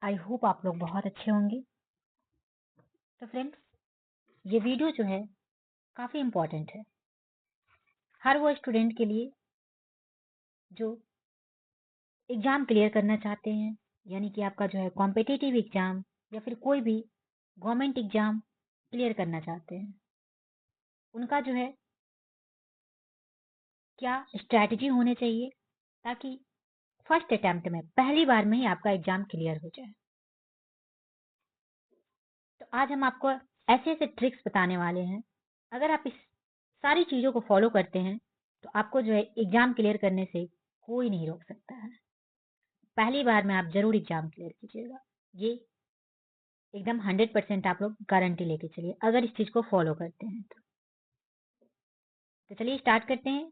I hope आप लोग बहुत अच्छे होंगे। तो फ्रेंड्स, ये वीडियो जो है काफ़ी इम्पोर्टेंट है हर वो स्टूडेंट के लिए जो एग्ज़ाम क्लियर करना चाहते हैं, यानी कि आपका जो है कॉम्पिटिटिव एग्ज़ाम या फिर कोई भी गवर्नमेंट एग्ज़ाम क्लियर करना चाहते हैं। उनका जो है क्या स्ट्रैटेजी होने चाहिए ताकि फर्स्ट अटैम्प्ट में पहली बार में ही आपका एग्ज़ाम क्लियर हो जाए। तो आज हम आपको ऐसे ऐसे ट्रिक्स बताने वाले हैं, अगर आप इस सारी चीज़ों को फॉलो करते हैं तो आपको जो है एग्ज़ाम क्लियर करने से कोई नहीं रोक सकता है। पहली बार में आप ज़रूर एग्ज़ाम क्लियर कीजिएगा, ये एकदम 100% आप लोग गारंटी लेके चलिए अगर इस चीज़ को फॉलो करते हैं तो चलिए स्टार्ट करते हैं।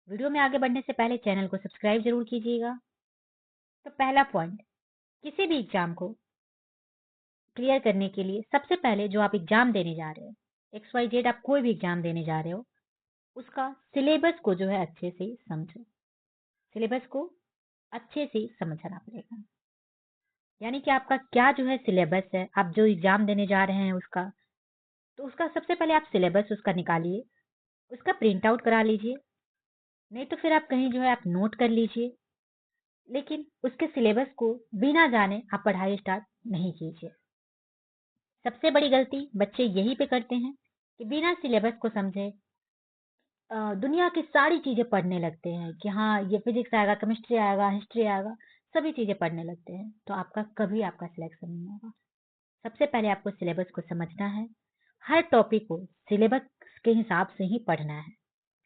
वीडियो में आगे बढ़ने से पहले चैनल को सब्सक्राइब जरूर कीजिएगा। तो पहला पॉइंट, किसी भी एग्ज़ाम को क्लियर करने के लिए सबसे पहले जो आप एग्ज़ाम देने जा रहे हो, XYZ आप कोई भी एग्ज़ाम देने जा रहे हो, उसका सिलेबस को जो है अच्छे से समझो। सिलेबस को अच्छे से समझना पड़ेगा, यानी कि आपका क्या जो है सिलेबस है, आप जो एग्ज़ाम देने जा रहे हैं उसका, तो उसका सबसे पहले आप सिलेबस उसका निकालिए, उसका प्रिंट आउट करा लीजिए, नहीं तो फिर आप कहीं जो है आप नोट कर लीजिए, लेकिन उसके सिलेबस को बिना जाने आप पढ़ाई स्टार्ट नहीं कीजिए। सबसे बड़ी गलती बच्चे यही पे करते हैं कि बिना सिलेबस को समझे दुनिया की सारी चीज़ें पढ़ने लगते हैं कि हाँ ये फिजिक्स आएगा, केमिस्ट्री आएगा, हिस्ट्री आएगा, सभी चीज़ें पढ़ने लगते हैं, तो आपका कभी आपका सिलेक्शन नहीं होगा। सबसे पहले आपको सिलेबस को समझना है, हर टॉपिक को सिलेबस के हिसाब से ही पढ़ना है,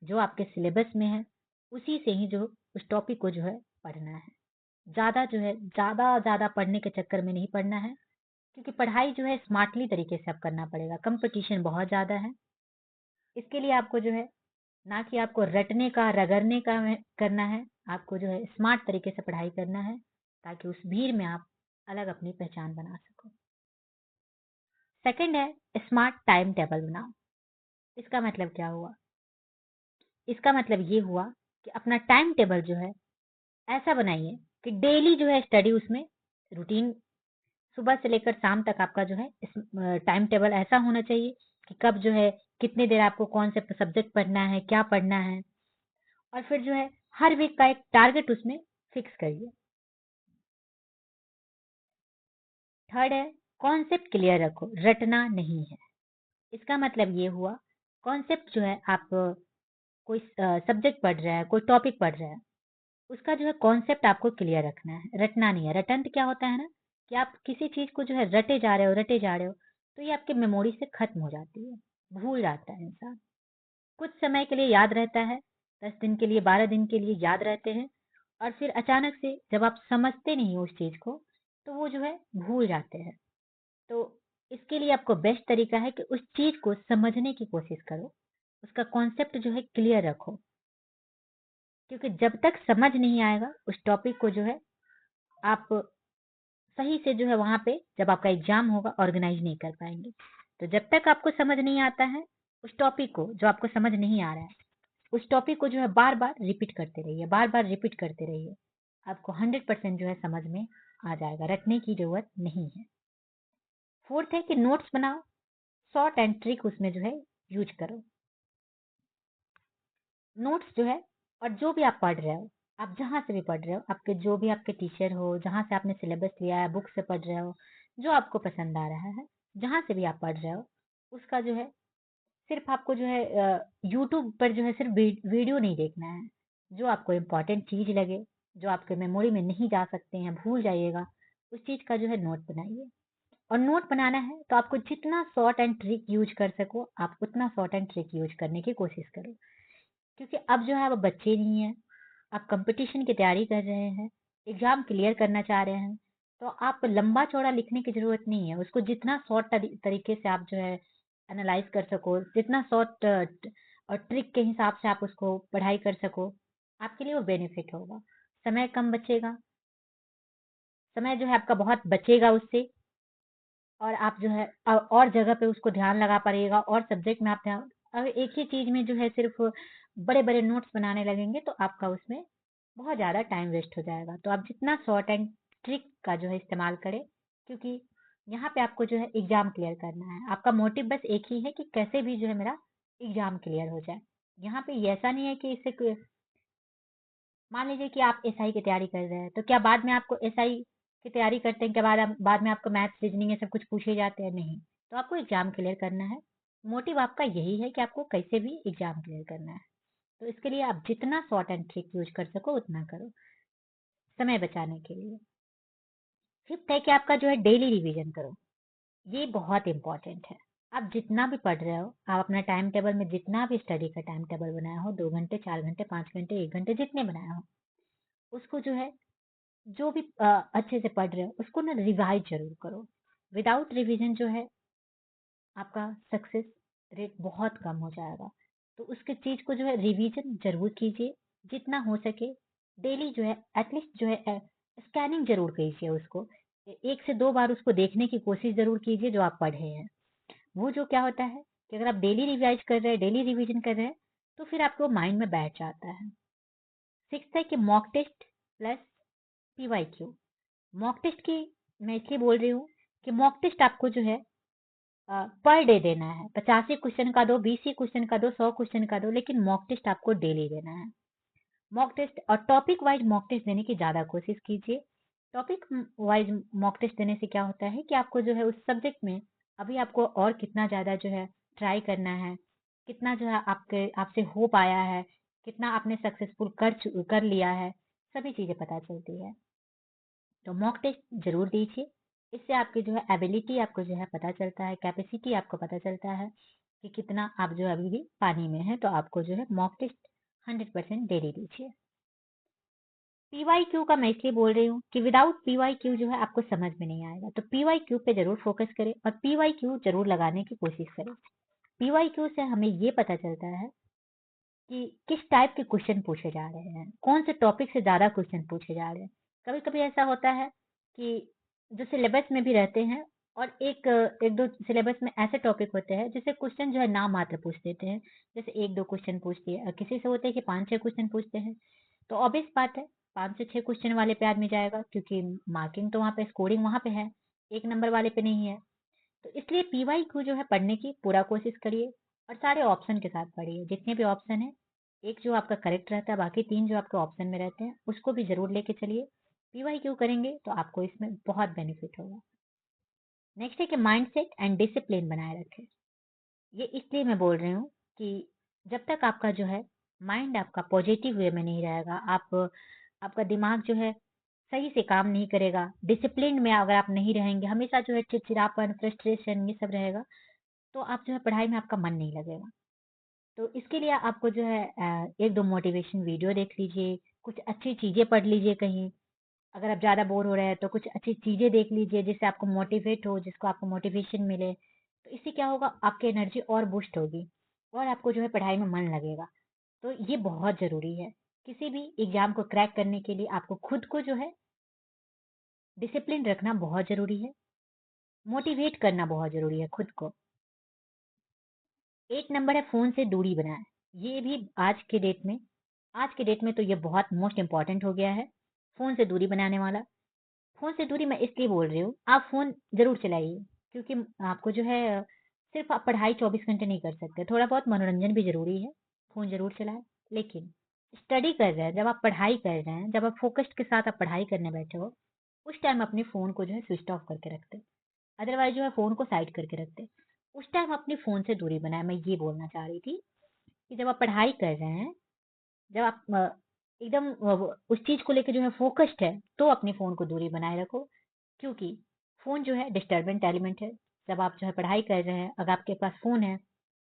जो आपके सिलेबस में है उसी से ही जो उस टॉपिक को जो है पढ़ना है। ज़्यादा जो है ज़्यादा पढ़ने के चक्कर में नहीं पढ़ना है, क्योंकि पढ़ाई जो है स्मार्टली तरीके से अब करना पड़ेगा, कंपटीशन बहुत ज़्यादा है। इसके लिए आपको जो है ना कि आपको रटने का रगड़ने का करना है, आपको जो है स्मार्ट तरीके से पढ़ाई करना है ताकि उस भीड़ में आप अलग अपनी पहचान बना सको। सेकंड है स्मार्ट टाइम टेबल बनाओ। इसका मतलब क्या हुआ? इसका मतलब ये हुआ कि अपना टाइम टेबल जो है ऐसा बनाइए कि डेली जो है स्टडी उसमें रूटीन, सुबह से लेकर शाम तक आपका जो है टाइम टेबल ऐसा होना चाहिए कि कब जो है कितनी देर आपको कौन से सब्जेक्ट पढ़ना है, क्या पढ़ना है, और फिर जो है हर वीक का एक टारगेट उसमें फिक्स करिए। थर्ड है कॉन्सेप्ट क्लियर रखो, रटना नहीं है। इसका मतलब ये हुआ, कॉन्सेप्ट जो है आप कोई सब्जेक्ट पढ़ रहे हैं, कोई टॉपिक पढ़ रहे हैं, उसका जो है कॉन्सेप्ट आपको क्लियर रखना है, रटना नहीं है। रटंत क्या होता है ना कि आप किसी चीज़ को जो है रटे जा रहे हो तो ये आपके मेमोरी से खत्म हो जाती है, भूल जाता है इंसान। कुछ समय के लिए याद रहता है, 10 दिन के लिए, 12 दिन के लिए याद रहते हैं, और फिर अचानक से जब आप समझते नहीं हो उस चीज़ को तो वो जो है भूल जाते हैं। तो इसके लिए आपको बेस्ट तरीका है कि उस चीज़ को समझने की कोशिश करो, उसका कॉन्सेप्ट जो है क्लियर रखो, क्योंकि जब तक समझ नहीं आएगा उस टॉपिक को जो है आप सही से जो है वहाँ पे जब आपका एग्जाम होगा ऑर्गेनाइज नहीं कर पाएंगे। तो जब तक आपको समझ नहीं आता है उस टॉपिक को, जो आपको समझ नहीं आ रहा है उस टॉपिक को जो है बार बार रिपीट करते रहिए, बार बार रिपीट करते रहिए, आपको 100% जो है समझ में आ जाएगा, रटने की जरूरत नहीं है। फोर्थ है कि नोट्स बनाओ, शॉर्ट एंड ट्रिक उसमें जो है यूज करो। नोट्स जो है, और जो भी आप पढ़ रहे हो, आप जहाँ से भी पढ़ रहे हो, आपके जो भी आपके टीचर हो, जहाँ से आपने सिलेबस लिया है, बुक से पढ़ रहे हो, जो आपको पसंद आ रहा है, जहाँ से भी आप पढ़ रहे हो, उसका जो है सिर्फ आपको जो है यूट्यूब पर जो है सिर्फ वीडियो नहीं देखना है। जो आपको इम्पोर्टेंट चीज़ लगे, जो आपके मेमोरी में नहीं जा सकते हैं, भूल जाइएगा, उस चीज़ का जो है नोट बनाइए। और नोट बनाना है तो आपको जितना शॉर्ट एंड ट्रिक यूज कर सको आप उतना शॉर्ट एंड ट्रिक यूज करने की कोशिश करो, क्योंकि अब जो है अब बच्चे नहीं हैं, आप कंपटीशन की तैयारी कर रहे हैं, एग्जाम क्लियर करना चाह रहे हैं, तो आप लंबा चौड़ा लिखने की ज़रूरत नहीं है। उसको जितना शॉर्ट तरीके से आप जो है एनालाइज कर सको, जितना शॉर्ट और ट्रिक के हिसाब से आप उसको पढ़ाई कर सको, आपके लिए वो बेनिफिट होगा। समय कम बचेगा, समय जो है आपका बहुत बचेगा उससे, और आप जो है और जगह पे उसको ध्यान लगा पाइएगा, और सब्जेक्ट में आप ध्यान, अगर एक ही चीज़ में जो है सिर्फ बड़े-बड़े नोट्स बनाने लगेंगे तो आपका उसमें बहुत ज़्यादा टाइम वेस्ट हो जाएगा। तो आप जितना शॉर्ट एंड ट्रिक का जो है इस्तेमाल करें क्योंकि यहाँ पे आपको जो है एग्जाम क्लियर करना है। आपका मोटिव बस एक ही है कि कैसे भी जो है मेरा एग्जाम क्लियर हो जाए। यहाँ पे ये ऐसा नहीं है कि मान लीजिए कि आप एसआई की तैयारी कर रहे हैं, तो क्या बाद में आपको एसआई की तैयारी करते हैं, क्या बाद में आपको मैथ्स रीजनिंग ये सब कुछ पूछे जाते हैं? नहीं। तो आपको एग्जाम क्लियर करना है। मोटिव आपका यही है कि आपको कैसे भी एग्जाम क्लियर करना है। तो इसके लिए आप जितना शॉर्ट एंड ट्रिक यूज कर सको उतना करो, समय बचाने के लिए। फिफ्थ है कि आपका जो है डेली रिवीजन करो। ये बहुत इंपॉर्टेंट है। आप जितना भी पढ़ रहे हो, आप अपना टाइम टेबल में जितना भी स्टडी का टाइम टेबल बनाया हो, 2 घंटे 4 घंटे 5 घंटे 1 घंटे जितने बनाया हो, उसको जो है जो भी अच्छे से पढ़ रहे हो उसको ना रिवाइज जरूर करो। विदाउट रिवीजन जो है आपका सक्सेस रेट बहुत कम हो जाएगा। तो उसके चीज को जो है रिवीजन जरूर कीजिए जितना हो सके। डेली जो है एटलीस्ट जो है स्कैनिंग जरूर कीजिए उसको। 1 से 2 बार उसको देखने की कोशिश जरूर कीजिए जो आप पढ़े हैं। वो जो क्या होता है कि अगर आप डेली रिवाइज कर रहे हैं, डेली रिवीजन कर रहे हैं, तो फिर आपको माइंड में बैठ जाता है। सिक्स्थ है कि mock test plus PYQ. Mock test की मैं इसलिए बोल रही हूँ कि मॉक टेस्ट आपको जो है पर डे देना है। 85 क्वेश्चन का दो, 20 क्वेश्चन का दो, 100 क्वेश्चन का दो, लेकिन मॉक टेस्ट आपको डेली देना है। मॉक टेस्ट और टॉपिक वाइज मॉक टेस्ट देने की ज्यादा कोशिश कीजिए। टॉपिक वाइज मॉक टेस्ट देने से क्या होता है कि आपको जो है उस सब्जेक्ट में अभी आपको और कितना ज्यादा जो है ट्राई करना है, कितना जो है आपसे हो पाया है, कितना आपने सक्सेसफुल कर लिया है, सभी चीजें पता चलती है। तो मॉक टेस्ट जरूर दीजिए। इससे आपकी जो है एबिलिटी आपको जो है पता चलता है, कैपेसिटी आपको पता चलता है कि कितना आप जो अभी भी पानी में है। तो आपको जो है मॉक टेस्ट 100% डेली दीजिए। पीवाईक्यू का मैं इसलिए बोल रही हूँ कि विदाउट पीवाईक्यू जो है आपको समझ में नहीं आएगा। तो पीवाईक्यू पे जरूर फोकस करें और पीवाईक्यू जरूर लगाने की कोशिश करें। पीवाईक्यू से हमें ये पता चलता है कि किस टाइप के क्वेश्चन पूछे जा रहे हैं, कौन से टॉपिक से ज्यादा क्वेश्चन पूछे जा रहे हैं। कभी कभी ऐसा होता है कि जो सिलेबस में भी रहते हैं और एक एक दो सिलेबस में ऐसे टॉपिक होते हैं जिससे क्वेश्चन जो है नाम मात्र पूछ देते हैं। जैसे 1-2 क्वेश्चन पूछ दिए और किसी से होते हैं कि 5-6 क्वेश्चन पूछते हैं। तो ऑब्वियस बात है 5 से 6 क्वेश्चन वाले पे आदमी जाएगा, क्योंकि मार्किंग तो वहाँ पे, स्कोरिंग वहाँ पे है, 1 नंबर वाले पे नहीं है। तो इसलिए पीवाईक्यू जो है पढ़ने की पूरा कोशिश करिए और सारे ऑप्शन के साथ पढ़िए। जितने भी ऑप्शन है, एक जो आपका करेक्ट रहता है, बाकी 3 जो आपके ऑप्शन में रहते हैं उसको भी जरूर लेके चलिए। पीवाईक्यू करेंगे तो आपको इसमें बहुत बेनिफिट होगा। नेक्स्ट है कि माइंडसेट एंड डिसिप्लिन बनाए रखें। ये इसलिए मैं बोल रही हूँ कि जब तक आपका जो है माइंड आपका पॉजिटिव वे में नहीं रहेगा, आपका दिमाग जो है सही से काम नहीं करेगा, डिसिप्लिन में अगर आप नहीं रहेंगे, हमेशा जो है चिड़चिड़ापन, फ्रस्ट्रेशन ये सब रहेगा, तो आप जो है पढ़ाई में आपका मन नहीं लगेगा। तो इसके लिए आपको जो है 1-2 मोटिवेशन वीडियो देख लीजिए, कुछ अच्छी चीजें पढ़ लीजिए कहीं। अगर आप ज़्यादा बोर हो रहे हैं तो कुछ अच्छी चीज़ें देख लीजिए जिससे आपको मोटिवेट हो, जिसको आपको मोटिवेशन मिले। तो इससे क्या होगा, आपकी एनर्जी और बूस्ट होगी और आपको जो है पढ़ाई में मन लगेगा। तो ये बहुत ज़रूरी है। किसी भी एग्जाम को क्रैक करने के लिए आपको खुद को जो है डिसिप्लिन रखना बहुत ज़रूरी है, मोटिवेट करना बहुत ज़रूरी है खुद को। 1 नंबर है फ़ोन से दूरी बनाए। ये भी आज के डेट में तो ये बहुत मोस्ट इम्पॉर्टेंट हो गया है, फ़ोन से दूरी बनाने वाला। फ़ोन से दूरी मैं इसलिए बोल रही हूँ, आप फ़ोन ज़रूर चलाइए, क्योंकि आपको जो है सिर्फ़ आप पढ़ाई 24 घंटे नहीं कर सकते, थोड़ा बहुत मनोरंजन भी ज़रूरी है, फ़ोन ज़रूर चलाएँ। लेकिन स्टडी कर रहे हैं, जब आप पढ़ाई कर रहे हैं, जब आप फ़ोकस्ड के साथ आप पढ़ाई करने बैठे हो, उस टाइम अपने फ़ोन को जो है स्विच ऑफ करके रख दें। अदरवाइज़ जो है फ़ोन को साइड करके रख दें। उस टाइम अपने फ़ोन से दूरी बनाएँ। मैं ये बोलना चाह रही थी कि जब आप पढ़ाई कर रहे हैं, जब आप एकदम उस चीज को लेके जो है फोकस्ड है, तो अपने फोन को दूरी बनाए रखो। क्योंकि फोन जो है डिस्टर्बेंट एलिमेंट है। जब आप जो है पढ़ाई कर रहे हैं, अगर आपके पास फोन है,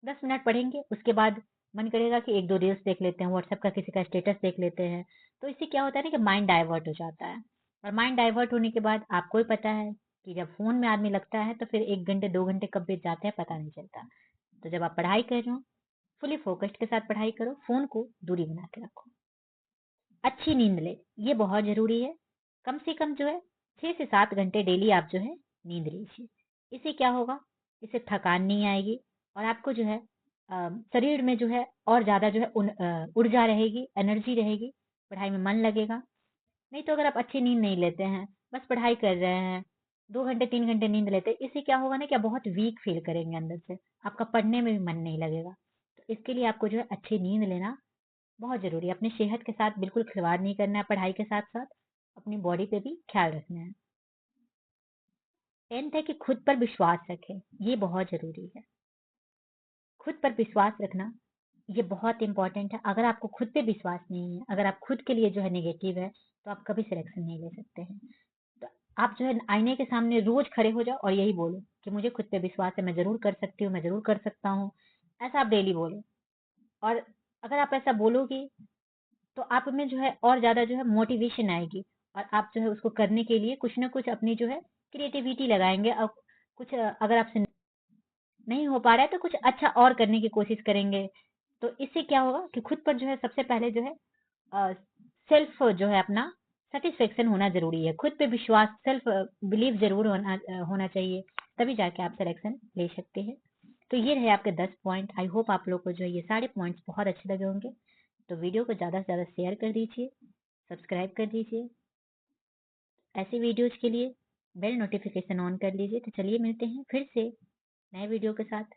10 मिनट पढ़ेंगे, उसके बाद मन करेगा कि 1-2 रील्स देख लेते हैं, व्हाट्सएप का किसी का स्टेटस देख लेते हैं। तो इससे क्या होता है ना कि माइंड डाइवर्ट हो जाता है। और माइंड डाइवर्ट होने के बाद आपको ही पता है कि जब फोन में आदमी लगता है तो फिर 1 घंटे 2 घंटे कब बीत जाते हैं पता नहीं चलता। तो जब आप पढ़ाई कर रहे हो, फुली फोकस्ड के साथ पढ़ाई करो, फोन को दूरी बना के रखो। अच्छी नींद ले, ये बहुत ज़रूरी है। कम से कम जो है 6 से 7 घंटे डेली आप जो है नींद लीजिए। इससे क्या होगा, इससे थकान नहीं आएगी और आपको जो है शरीर में जो है और ज़्यादा जो है ऊर्जा रहेगी, एनर्जी रहेगी, पढ़ाई में मन लगेगा। नहीं तो अगर आप अच्छी नींद नहीं लेते हैं, बस पढ़ाई कर रहे हैं, 2 घंटे 3 घंटे नींद लेते हैं, इससे क्या होगा ना कि आप बहुत वीक फील करेंगे अंदर से, आपका पढ़ने में भी मन नहीं लगेगा। तो इसके लिए आपको जो है अच्छी नींद लेना बहुत ज़रूरी है। अपनी सेहत के साथ बिल्कुल खिलवाड़ नहीं करना है, पढ़ाई के साथ-साथ अपनी बॉडी पे भी ख्याल रखना है। 10th है कि खुद पर विश्वास रखें, ये बहुत ज़रूरी है। खुद पर विश्वास रखना ये बहुत इंपॉर्टेंट है। अगर आपको खुद पे विश्वास नहीं है, अगर आप खुद के लिए जो है नेगेटिव है, तो आप कभी सिलेक्शन नहीं ले सकते हैं। तो आप जो है आईने के सामने रोज़ खड़े हो जाओ और यही बोलो कि मुझे खुद पे विश्वास है, मैं ज़रूर कर सकती हूँ, मैं ज़रूर कर सकता हूँ। ऐसा आप डेली बोलो और अगर आप ऐसा बोलोगी तो आप में जो है और ज़्यादा जो है मोटिवेशन आएगी और आप जो है उसको करने के लिए कुछ ना कुछ अपनी जो है क्रिएटिविटी लगाएँगे और कुछ अगर आपसे नहीं हो पा रहा है तो कुछ अच्छा और करने की कोशिश करेंगे। तो इससे क्या होगा कि खुद पर जो है सबसे पहले जो है सेल्फ जो है अपना सैटिस्फैक्शन होना ज़रूरी है। खुद पे विश्वास सेल्फ बिलीव ज़रूर होना चाहिए, तभी जाके आप सिलेक्शन ले सकते हैं। तो ये रहे आपके 10 पॉइंट। आई होप आप लोग को जो है ये सारे पॉइंट्स बहुत अच्छे लगे होंगे। तो वीडियो को ज़्यादा से ज़्यादा शेयर कर दीजिए, सब्सक्राइब कर दीजिए। ऐसी वीडियोज़ के लिए बेल नोटिफ़िकेशन ऑन कर लीजिए। तो चलिए मिलते हैं फिर से नए वीडियो के साथ।